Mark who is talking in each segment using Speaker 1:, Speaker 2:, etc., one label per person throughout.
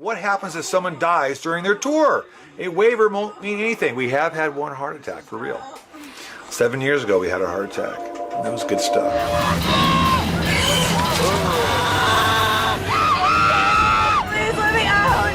Speaker 1: What happens if someone dies during their tour? A waiver won't mean anything. We have had one heart attack, for real. 7 years ago, we had a heart attack. That was good stuff.
Speaker 2: Please let me out!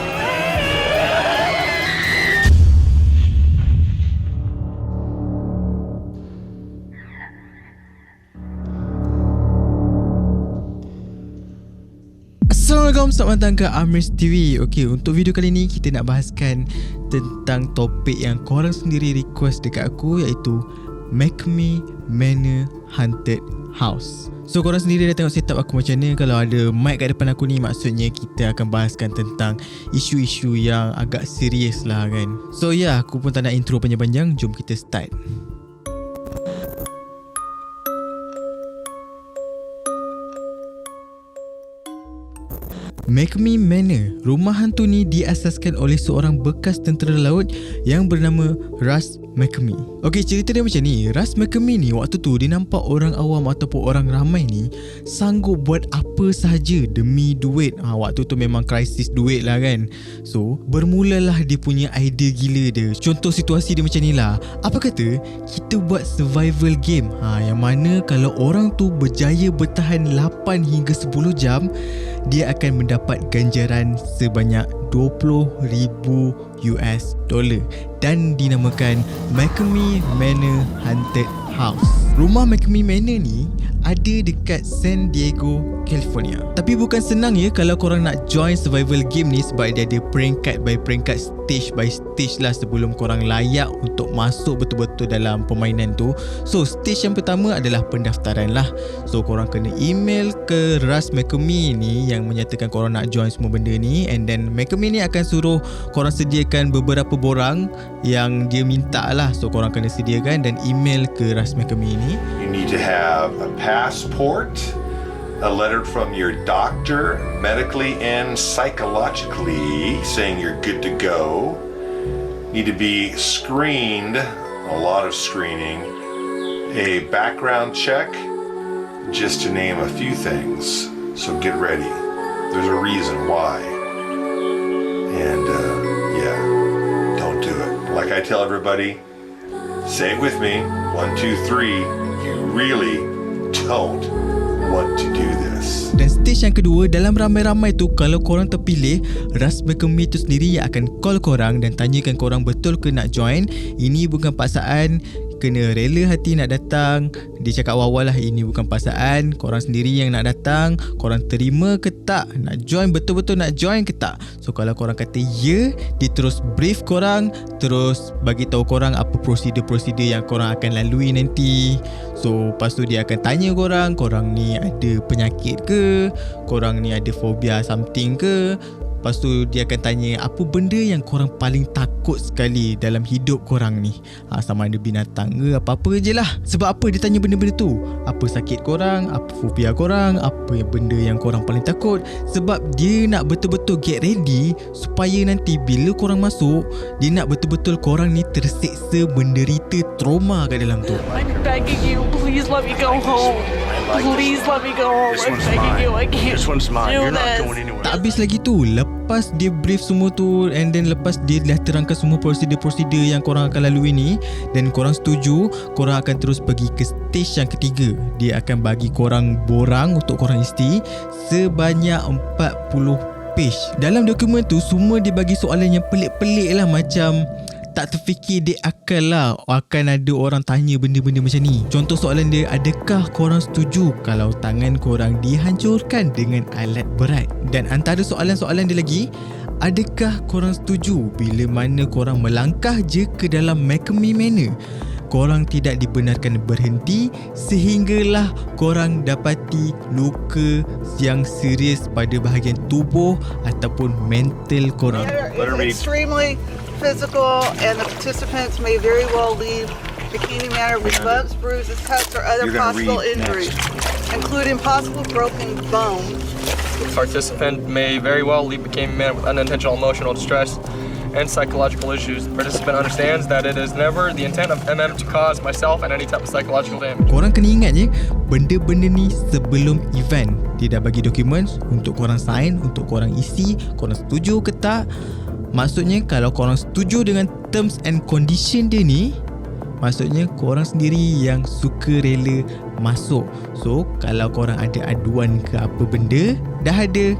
Speaker 3: Assalamualaikum, selamat datang ke Amris TV. Okey, untuk video kali ni kita nak bahaskan tentang topik yang korang sendiri request dekat aku, iaitu McMe Manor Haunted House. So korang sendiri dah tengok setup aku macam mana. Kalau ada mic kat depan aku ni, maksudnya kita akan bahaskan tentang isu-isu yang agak serius lah kan. So aku pun tak nak intro panjang-panjang, jom kita start. McMe Manor, rumah hantu ni diasaskan oleh seorang bekas tentera laut yang bernama Russ McMe. Okey, cerita dia macam ni. Russ McMe ni waktu tu dia nampak orang awam ataupun orang ramai ni sanggup buat apa sahaja demi duit. Waktu tu memang krisis duit lah kan. So bermulalah dia punya idea gila dia. Contoh situasi dia macam ni lah. Apa kata kita buat survival game, yang mana kalau orang tu berjaya bertahan 8 hingga 10 jam, dia akan mendapat ganjaran sebanyak $20,000 dan dinamakan McMe Manor Haunted House. Rumah McMe Manor ni ada dekat San Diego, California. Tapi bukan senang ya kalau korang nak join survival game ni, sebab dia ada peringkat by peringkat, stage by stage lah sebelum korang layak untuk masuk betul-betul dalam permainan tu. So stage yang pertama adalah pendaftaran lah. So korang kena email ke Russ McMe ni yang menyatakan korang nak join semua benda ni, and then McMe ni akan suruh korang sediakan beberapa borang yang dia minta lah. So korang kena sediakan dan email ke Russ McMe ni.
Speaker 1: You need to have a passport, a letter from your doctor, medically and psychologically, saying you're good to go. Need to be screened, a lot of screening, a background check, just to name a few things. So get ready. There's a reason why. And don't do it. Like I tell everybody, say it with me, 1, 2, 3, you really don't want to do this.
Speaker 3: Dan stage yang kedua, dalam ramai-ramai tu, kalau korang terpilih, Russ McMe tu sendiri yang akan call korang dan tanyakan korang betul ke nak join. Ini bukan paksaan, kena rela hati nak datang. Dia cakap awal-awal lah, ini bukan paksaan, korang sendiri yang nak datang. Korang terima ke tak, nak join, betul-betul nak join ke tak. So kalau korang kata ya, dia terus brief korang, terus bagi tahu korang apa prosedur-prosedur yang korang akan lalui nanti. So lepas tu dia akan tanya korang, korang ni ada penyakit ke, korang ni ada fobia something ke. Lepas tu dia akan tanya apa benda yang korang paling takut sekali dalam hidup korang ni. Sama ada binatang ke, apa-apa je lah. Sebab apa dia tanya benda-benda tu? Apa sakit korang, apa fobia korang, apa benda yang korang paling takut. Sebab dia nak betul-betul get ready supaya nanti bila korang masuk, dia nak betul-betul korang ni terseksa, menderita trauma kat dalam tu.
Speaker 2: I'm begging you, please let me go home. Please let me go home. I'm begging you, I can't
Speaker 4: This one's mine.
Speaker 2: do
Speaker 4: You're not
Speaker 2: this.
Speaker 4: going anywhere.
Speaker 3: Tak habis lagi tu, lepas dia brief semua tu, and then lepas dia dah terangkan semua prosedur-prosedur yang korang akan lalui ni, dan korang setuju, korang akan terus pergi ke stage yang ketiga. Dia akan bagi korang borang untuk korang isi sebanyak 40 page. Dalam dokumen tu semua dia bagi soalan yang pelik-pelik lah, macam tak terfikir dia akal lah akan ada orang tanya benda-benda macam ni. Contoh soalan dia, adakah korang setuju kalau tangan korang dihancurkan dengan alat berat? Dan antara soalan-soalan dia lagi, adakah korang setuju bila mana korang melangkah je ke dalam McMe Manor, korang tidak dibenarkan berhenti sehinggalah korang dapati luka yang serius pada bahagian tubuh ataupun mental korang.
Speaker 5: It's extremely physical, and the participants may very well leave Bikini Manor with bumps, bruises, cuts, or other possible injuries, including possible broken bones.
Speaker 6: Participant may very well leave Bikini Manor with unintentional emotional distress
Speaker 4: and psychological issues. The participant understands that it is never the intent of MM to cause myself and any type of psychological damage.
Speaker 3: Korang kena ingat je, benda-benda ni sebelum event dia dah bagi dokumen untuk korang sign, untuk korang isi, korang setuju ke tak. Maksudnya kalau korang setuju dengan terms and condition dia ni, maksudnya korang sendiri yang suka rela masuk. So kalau korang ada aduan ke apa benda, dah ada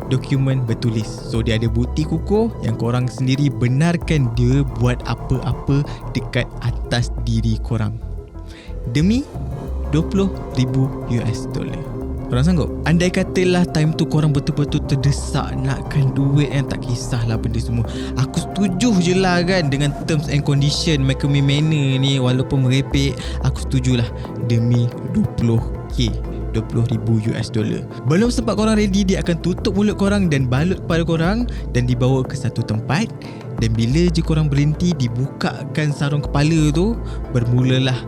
Speaker 3: dokumen bertulis. So dia ada bukti kukuh yang korang sendiri benarkan dia buat apa-apa dekat atas diri korang demi $20,000. Korang sanggup? Andai katalah time tu korang betul-betul terdesak nakkan duit kan, tak kisahlah benda semua. Aku setuju je lah kan dengan terms and condition McCamey Manor ni, walaupun merepek, aku setujulah demi $20,000. Belum sempat korang ready, dia akan tutup mulut korang dan balut kepala korang dan dibawa ke satu tempat. Dan bila je korang berhenti, dibukakan sarung kepala tu, bermulalah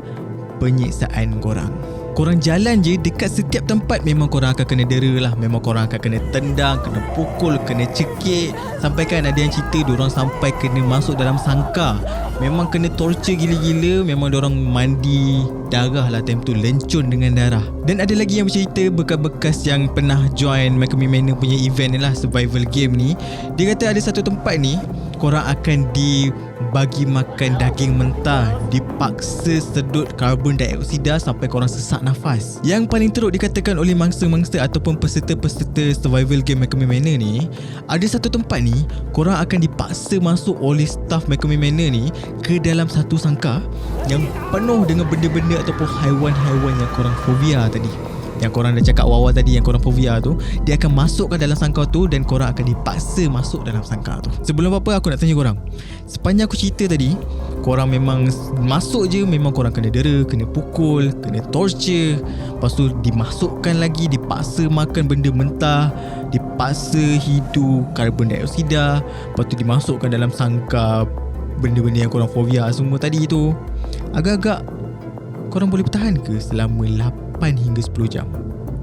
Speaker 3: penyiksaan korang. Korang jalan je dekat setiap tempat, memang korang akan kena dera lah. Memang korang akan kena tendang, kena pukul, kena cekik. Sampai kan ada yang cerita diorang sampai kena masuk dalam sangkar. Memang kena torture gila-gila. Memang diorang mandi darah lah time tu, lencun dengan darah. Dan ada lagi yang bercerita bekas-bekas yang pernah join McCamey Manor punya event ni lah, survival game ni. Dia kata ada satu tempat ni korang akan dibagi makan daging mentah, dipaksa sedut karbon dioksida sampai korang sesak nafas. Yang paling teruk dikatakan oleh mangsa-mangsa ataupun peserta-peserta survival game McCamey Manor ni, ada satu tempat ni korang akan dipaksa masuk oleh staff McCamey Manor ni ke dalam satu sangkar yang penuh dengan benda-benda ataupun haiwan-haiwan yang korang fobia tadi, yang korang dah cakap awal tadi, yang korang fobia tu, dia akan masukkan dalam sangkar tu dan korang akan dipaksa masuk dalam sangkar tu. Sebelum apa, aku nak tanya korang, sepanjang aku cerita tadi, korang memang masuk je, memang korang kena dera, kena pukul, kena torture, lepas tu dimasukkan lagi, dipaksa makan benda mentah, dipaksa hidup karbon dioksida, lepas tu dimasukkan dalam sangkar benda-benda yang korang fobia semua tadi tu. Agak-agak korang boleh bertahan ke selama 8 hingga 10 jam?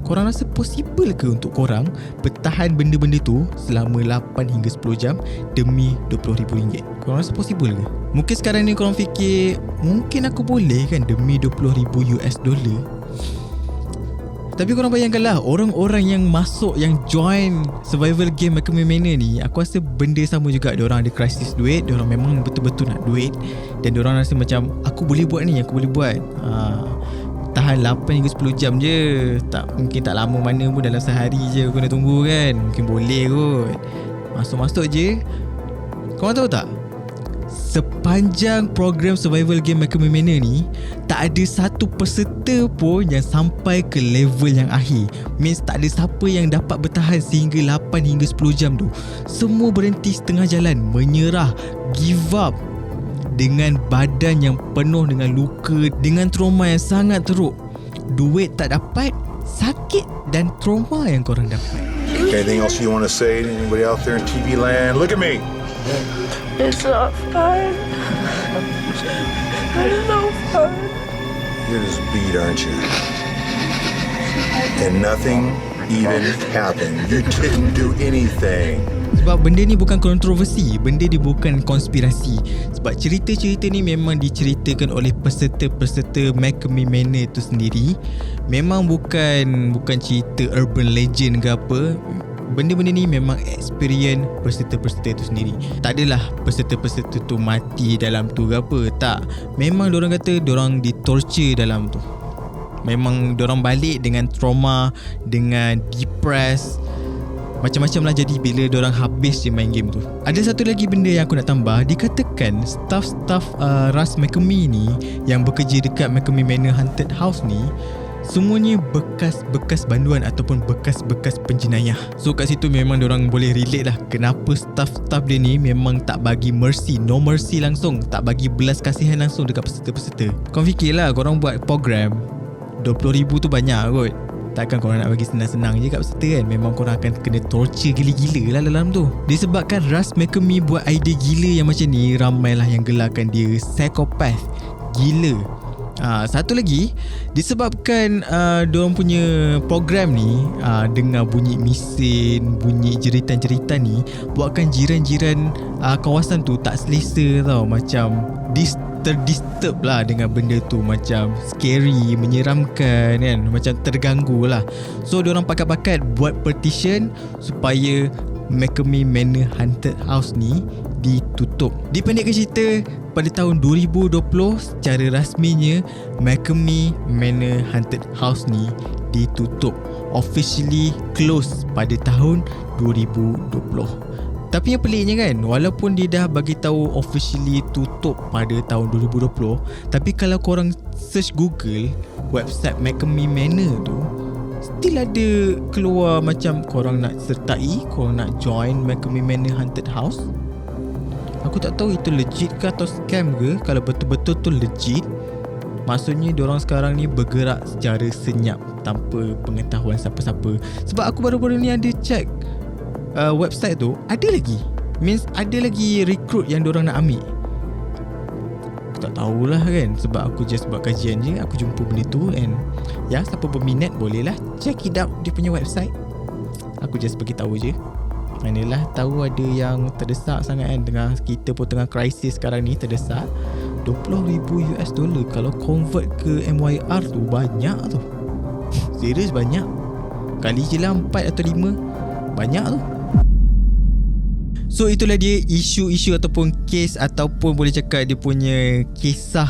Speaker 3: Korang rasa possible ke untuk korang bertahan benda-benda tu selama 8 hingga 10 jam demi RM20,000? Korang rasa possible ke? Mungkin sekarang ni korang fikir, mungkin aku boleh kan demi $20,000. Tapi korang bayangkanlah, orang-orang yang masuk, yang join survival game McCamey Manor ni, aku rasa benda sama juga. Diorang ada krisis duit, diorang memang betul-betul nak duit, dan diorang rasa macam aku boleh buat ni, aku boleh buat. Tahan 8 hingga 10 jam je, mungkin tak lama mana pun, dalam sehari je aku kena tunggu kan. Mungkin boleh kot. Masuk-masuk je. Korang tahu tak, sepanjang program survival game McCamey Manor ni, tak ada satu peserta pun yang sampai ke level yang akhir. Means tak ada siapa yang dapat bertahan sehingga 8 hingga 10 jam tu. Semua berhenti setengah jalan, menyerah, give up, dengan badan yang penuh dengan luka, dengan trauma yang sangat teruk. Duit tak dapat, sakit dan trauma yang korang dapat.
Speaker 6: Anything else you want to say to anybody out there in TV land? Look at me.
Speaker 2: It's not fun. It's no fun.
Speaker 6: You're just beat, aren't you? And nothing even happened. You didn't do anything.
Speaker 3: Sebab benda ni bukan kontroversi, benda ni bukan konspirasi. Sebab cerita-cerita ni memang diceritakan oleh peserta-peserta McCamey Manor tu sendiri. Memang bukan cerita urban legend ke apa. Benda-benda ni memang experience peserta-peserta tu sendiri. Tak adalah peserta-peserta tu mati dalam tu ke apa, tak. Memang diorang kata diorang ditorture dalam tu. Memang diorang balik dengan trauma, dengan depressed, macam-macam lah jadi bila diorang habis je main game tu. Ada satu lagi benda yang aku nak tambah. Dikatakan staff Russ McCamey ni yang bekerja dekat McCamey Manor Haunted House ni, semuanya bekas-bekas banduan ataupun bekas-bekas penjenayah. So kat situ memang diorang boleh relate lah kenapa staff-staff dia ni memang tak bagi mercy, no mercy langsung, tak bagi belas kasihan langsung dekat peserta-peserta. Korang fikirlah, korang buat program $20,000 tu banyak kot. Takkan korang nak bagi senang-senang je kat peserta kan. Memang korang akan kena torture gila-gila lah dalam tu. Disebabkan Russ McCamey buat idea gila yang macam ni, ramailah yang gelarkan dia psychopath, gila. Satu lagi, disebabkan diorang punya program ni dengar bunyi mesin, bunyi jeritan-jeritan ni, buatkan jiran-jiran kawasan tu tak selesa tau. Macam terdisturb lah dengan benda tu. Macam scary, menyeramkan kan, macam terganggu lah. So diorang pakat-pakat buat petition supaya McKermie Manor Haunted House ni ditutup. Dipendekkan cerita, pada tahun 2020 secara rasminya McKermie Manor Haunted House ni ditutup, officially close pada tahun 2020. Tapi yang peliknya kan, walaupun dia dah bagi tahu officially tutup pada tahun 2020, tapi kalau korang search Google website McKermie Manor tu, still ada keluar macam korang nak sertai, korang nak join McKermie Manor Haunted House. Aku tak tahu itu legit ke atau scam ke. Kalau betul-betul tu legit, maksudnya diorang sekarang ni bergerak secara senyap tanpa pengetahuan siapa-siapa. Sebab aku baru-baru ni ada check website tu, ada lagi, means ada lagi recruit yang diorang nak ambil. Aku tak tahulah kan, sebab aku just buat kajian je, aku jumpa benda tu. And ya, siapa berminat bolehlah check it out dia punya website. Aku just bagi tahu je. Manalah tahu ada yang terdesak sangat kan, tengah kita pun tengah krisis sekarang ni, terdesak. $20,000 kalau convert ke MYR tu banyak tu. Serius banyak. Kali je lah 4 atau 5, banyak tu. So itulah dia isu-isu ataupun kes, ataupun boleh cakap dia punya kisah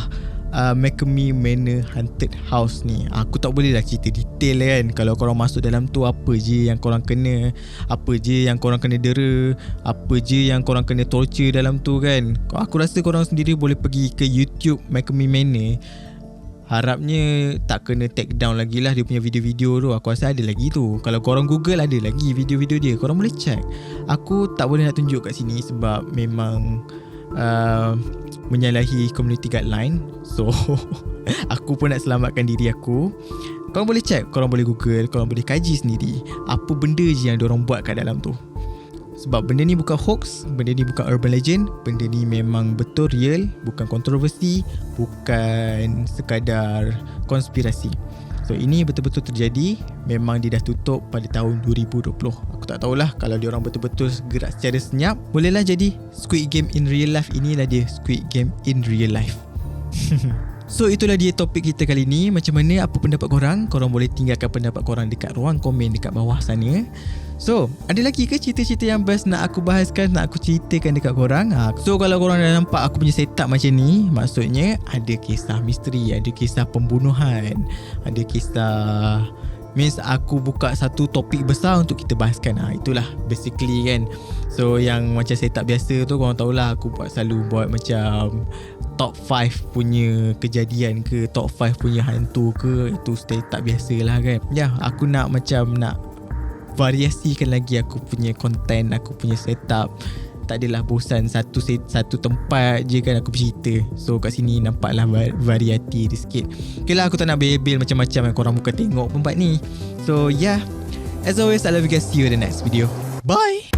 Speaker 3: McKermie Manor Haunted House ni. Aku tak boleh lah cerita detail kan. Kalau korang masuk dalam tu, apa je yang korang kena, apa je yang korang kena dera, apa je yang korang kena torture dalam tu kan. Aku rasa korang sendiri boleh pergi ke YouTube McKermie Manor. Harapnya tak kena take down lagi lah dia punya video-video tu. Aku rasa ada lagi tu. Kalau korang Google ada lagi video-video dia, korang boleh check. Aku tak boleh nak tunjuk kat sini sebab memang menyalahi community guideline. So aku pun nak selamatkan diri aku. Korang boleh check, korang boleh Google, korang boleh kaji sendiri apa benda je yang diorang buat kat dalam tu. Sebab benda ni bukan hoax, benda ni bukan urban legend, benda ni memang betul real, bukan kontroversi, bukan sekadar konspirasi. So ini betul-betul terjadi. Memang dia dah tutup pada tahun 2020. Aku tak tahulah kalau dia orang betul-betul gerak secara senyap, bolehlah jadi Squid Game in real life. Inilah dia Squid Game in real life. So itulah dia topik kita kali ni. Macam mana, apa pendapat korang? Korang boleh tinggalkan pendapat korang dekat ruang komen dekat bawah sana. So ada lagi ke cerita-cerita yang best nak aku bahaskan, nak aku ceritakan dekat korang? So kalau korang dah nampak aku punya setup macam ni, maksudnya ada kisah misteri, ada kisah pembunuhan, ada kisah, means aku buka satu topik besar untuk kita bahaskan. Itulah basically kan. So yang macam setup biasa tu, korang tahulah aku selalu buat macam top 5 punya kejadian ke, top 5 punya hantu ke. Itu setup biasa lah kan. Ya, aku nak macam nak variasikan lagi aku punya konten, aku punya setup. Tak adalah bosan satu tempat je kan aku bercerita. So kat sini nampaklah variety dia sikit. Okay lah, aku tak nak bebel macam-macam yang korang bukan tengok tempat ni. So yeah, as always, I love you guys. See you in the next video. Bye.